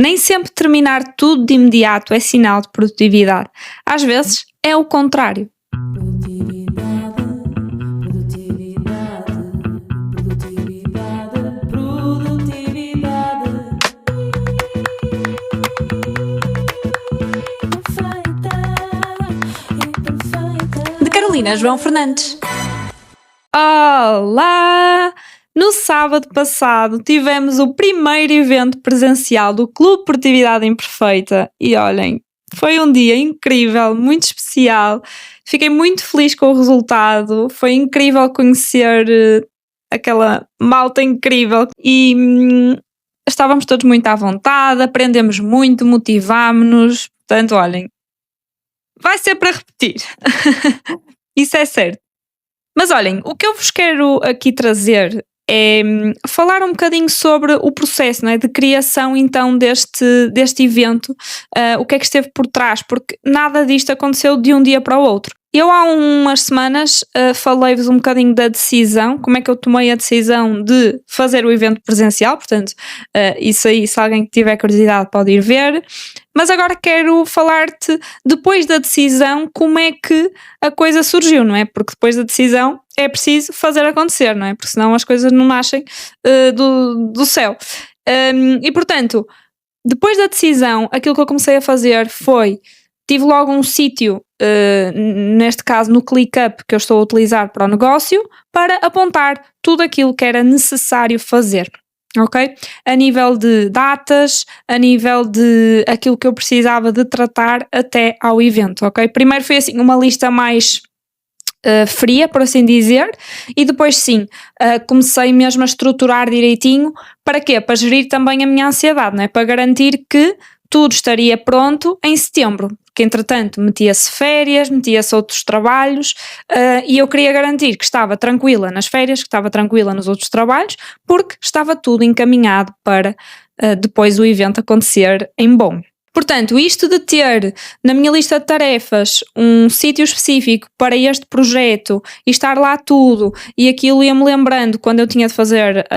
Nem sempre terminar tudo de imediato é sinal de produtividade. Às vezes é o contrário. Produtividade, produtividade, produtividade, produtividade. De Carolina João Fernandes. Olá! No sábado passado tivemos o primeiro evento presencial do Clube Produtividade Imperfeita e olhem, foi um dia incrível, muito especial. Fiquei muito feliz com o resultado, foi incrível conhecer aquela malta incrível e estávamos todos muito à vontade, aprendemos muito, motivámos-nos, portanto olhem, vai ser para repetir, isso é certo. Mas olhem, o que eu vos quero aqui trazer é falar um bocadinho sobre o processo, não é, de criação então deste evento, o que é que esteve por trás, porque nada disto aconteceu de um dia para o outro. Eu há umas semanas falei-vos um bocadinho da decisão, como é que eu tomei a decisão de fazer o evento presencial, portanto, isso aí, se alguém tiver curiosidade pode ir ver. Mas agora quero falar-te, depois da decisão, como é que a coisa surgiu, não é? Porque depois da decisão é preciso fazer acontecer, não é? Porque senão as coisas não nascem do céu. E portanto, depois da decisão, aquilo que eu comecei a fazer foi, tive logo um sítio, neste caso no ClickUp, que eu estou a utilizar para o negócio, para apontar tudo aquilo que era necessário fazer. Ok? A nível de datas, a nível de aquilo que eu precisava de tratar até ao evento, ok? Primeiro foi assim uma lista mais fria, por assim dizer, e depois sim, comecei mesmo a estruturar direitinho. Para quê? Para gerir também a minha ansiedade, não é? Para garantir que tudo estaria pronto em setembro, porque entretanto metia-se férias, metia-se outros trabalhos, e eu queria garantir que estava tranquila nas férias, que estava tranquila nos outros trabalhos, porque estava tudo encaminhado para depois o evento acontecer em bom. Portanto, isto de ter na minha lista de tarefas um sítio específico para este projeto e estar lá tudo, e aquilo ia-me lembrando quando eu tinha de fazer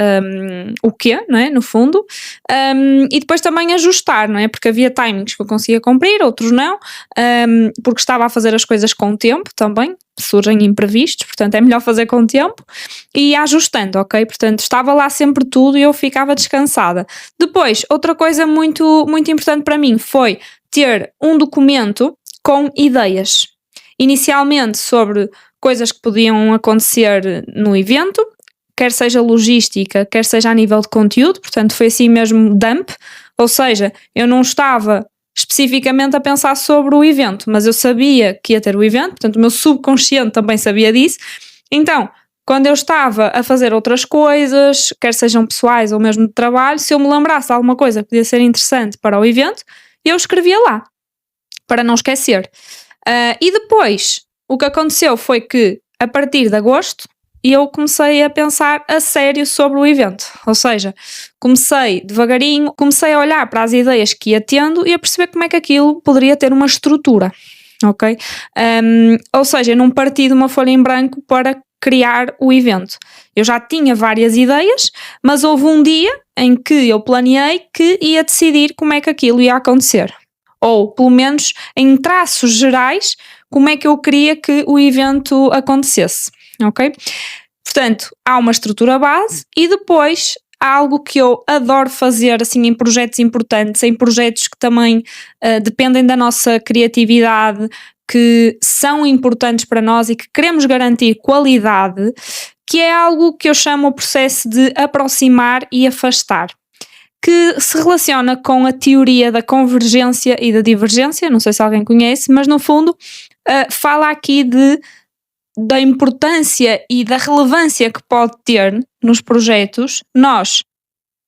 o quê, não é? No fundo, e depois também ajustar, não é? Porque havia timings que eu conseguia cumprir, outros não, porque estava a fazer as coisas com tempo também, surgem imprevistos, portanto é melhor fazer com tempo e ir ajustando, ok? Portanto estava lá sempre tudo e eu ficava descansada. Depois, outra coisa muito, muito importante para mim foi ter um documento com ideias, inicialmente sobre coisas que podiam acontecer no evento, quer seja logística, quer seja a nível de conteúdo, portanto foi assim mesmo dump, ou seja, eu não estava especificamente a pensar sobre o evento, mas eu sabia que ia ter o evento, portanto o meu subconsciente também sabia disso. Então, quando eu estava a fazer outras coisas, quer sejam pessoais ou mesmo de trabalho, se eu me lembrasse de alguma coisa que podia ser interessante para o evento, eu escrevia lá, para não esquecer. E depois, o que aconteceu foi que, a partir de agosto, eu comecei a pensar a sério sobre o evento, ou seja, comecei devagarinho, comecei a olhar para as ideias que ia tendo e a perceber como é que aquilo poderia ter uma estrutura, ok? Ou seja, eu não parti de uma folha em branco para criar o evento. Eu já tinha várias ideias, mas houve um dia em que eu planeei que ia decidir como é que aquilo ia acontecer, ou pelo menos em traços gerais, como é que eu queria que o evento acontecesse. Ok? Portanto, há uma estrutura base e depois há algo que eu adoro fazer assim em projetos importantes, em projetos que também dependem da nossa criatividade, que são importantes para nós e que queremos garantir qualidade, que é algo que eu chamo o processo de aproximar e afastar, que se relaciona com a teoria da convergência e da divergência, não sei se alguém conhece, mas no fundo fala aqui da importância e da relevância que pode ter nos projetos nós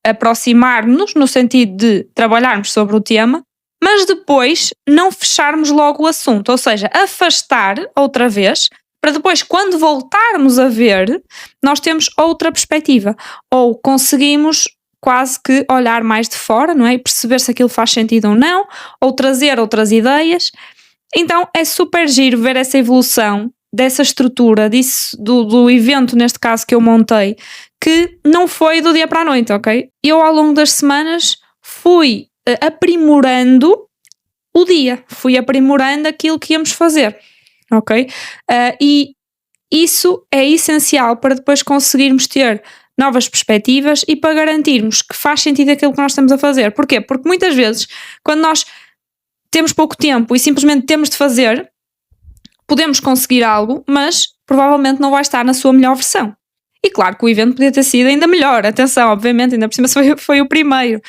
aproximar-nos no sentido de trabalharmos sobre o tema, mas depois não fecharmos logo o assunto, ou seja, afastar outra vez, para depois quando voltarmos a ver, nós temos outra perspectiva, ou conseguimos quase que olhar mais de fora, não é? E perceber se aquilo faz sentido ou não, ou trazer outras ideias. Então é super giro ver essa evolução dessa estrutura, do evento, neste caso, que eu montei, que não foi do dia para a noite, ok? Eu, ao longo das semanas, fui aprimorando o dia, fui aprimorando aquilo que íamos fazer, ok? E isso é essencial para depois conseguirmos ter novas perspectivas e para garantirmos que faz sentido aquilo que nós estamos a fazer. Porquê? Porque muitas vezes, quando nós temos pouco tempo e simplesmente temos de fazer, podemos conseguir algo, mas provavelmente não vai estar na sua melhor versão. E claro que o evento podia ter sido ainda melhor, atenção, obviamente, ainda por cima foi o primeiro.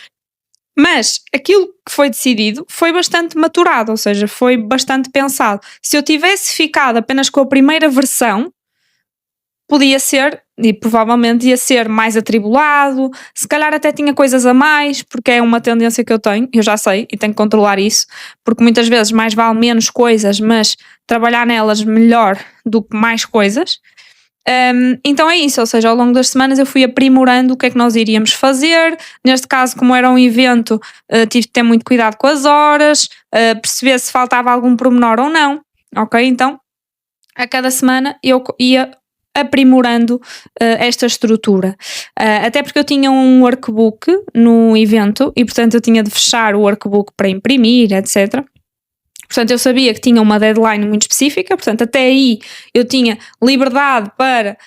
Mas aquilo que foi decidido foi bastante maturado, ou seja, foi bastante pensado. Se eu tivesse ficado apenas com a primeira versão, podia ser, e provavelmente ia ser mais atribulado, se calhar até tinha coisas a mais, porque é uma tendência que eu tenho, eu já sei, e tenho que controlar isso, porque muitas vezes mais vale menos coisas, mas trabalhar nelas melhor do que mais coisas. Então é isso, ou seja, ao longo das semanas eu fui aprimorando o que é que nós iríamos fazer. Neste caso, como era um evento, tive de ter muito cuidado com as horas, perceber se faltava algum pormenor ou não, ok? Então, a cada semana eu ia aprimorando esta estrutura, até porque eu tinha um workbook no evento e portanto eu tinha de fechar o workbook para imprimir, etc. Portanto eu sabia que tinha uma deadline muito específica, portanto até aí eu tinha liberdade para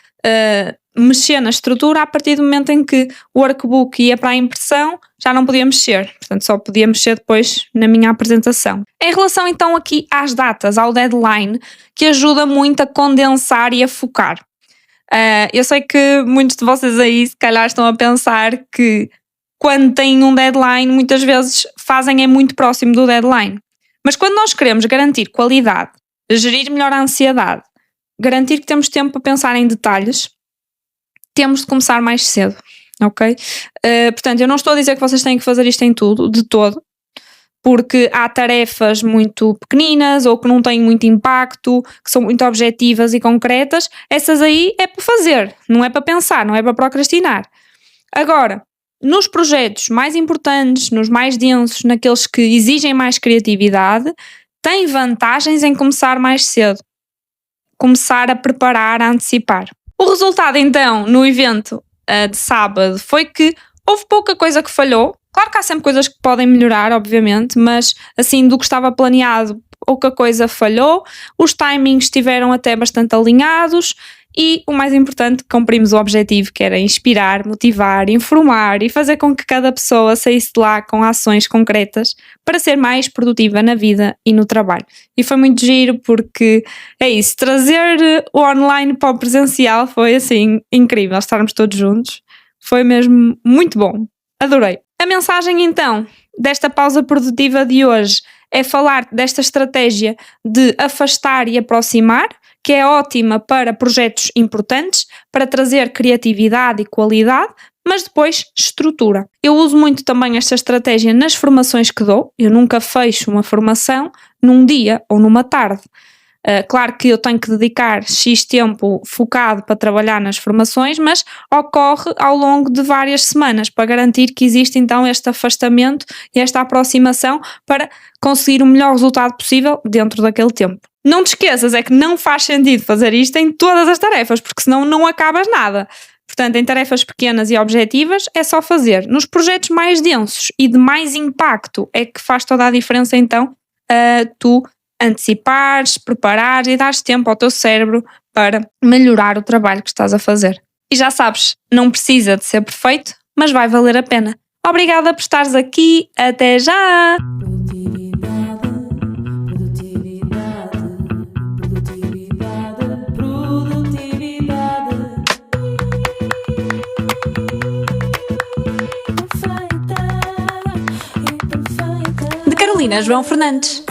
mexer na estrutura. A partir do momento em que o workbook ia para a impressão, já não podia mexer, portanto só podia mexer depois na minha apresentação. Em relação então aqui às datas, ao deadline, que ajuda muito a condensar e a focar. Eu sei que muitos de vocês aí se calhar estão a pensar que quando têm um deadline muitas vezes fazem muito próximo do deadline, mas quando nós queremos garantir qualidade, gerir melhor a ansiedade, garantir que temos tempo para pensar em detalhes, temos de começar mais cedo, ok? Portanto, eu não estou a dizer que vocês têm que fazer isto em tudo, de todo, porque há tarefas muito pequeninas ou que não têm muito impacto, que são muito objetivas e concretas. Essas aí é para fazer, não é para pensar, não é para procrastinar. Agora, nos projetos mais importantes, nos mais densos, naqueles que exigem mais criatividade, tem vantagens em começar mais cedo, começar a preparar, a antecipar. O resultado então no evento de sábado foi que houve pouca coisa que falhou. Claro que há sempre coisas que podem melhorar, obviamente, mas assim, do que estava planeado, pouca coisa falhou, os timings estiveram até bastante alinhados e, o mais importante, cumprimos o objetivo, que era inspirar, motivar, informar e fazer com que cada pessoa saísse de lá com ações concretas para ser mais produtiva na vida e no trabalho. E foi muito giro porque é isso, trazer o online para o presencial foi assim incrível, estarmos todos juntos, foi mesmo muito bom, adorei. A mensagem então desta pausa produtiva de hoje é falar desta estratégia de afastar e aproximar, que é ótima para projetos importantes, para trazer criatividade e qualidade, mas depois estrutura. Eu uso muito também esta estratégia nas formações que dou. Eu nunca fecho uma formação num dia ou numa tarde. Claro que eu tenho que dedicar X tempo focado para trabalhar nas formações, mas ocorre ao longo de várias semanas para garantir que existe então este afastamento e esta aproximação para conseguir o melhor resultado possível dentro daquele tempo. Não te esqueças, é que não faz sentido fazer isto em todas as tarefas, porque senão não acabas nada. Portanto, em tarefas pequenas e objetivas é só fazer. Nos projetos mais densos e de mais impacto é que faz toda a diferença então tu antecipares, preparares e dares tempo ao teu cérebro para melhorar o trabalho que estás a fazer. E já sabes, não precisa de ser perfeito, mas vai valer a pena. Obrigada por estares aqui, até já! De Carolina João Fernandes.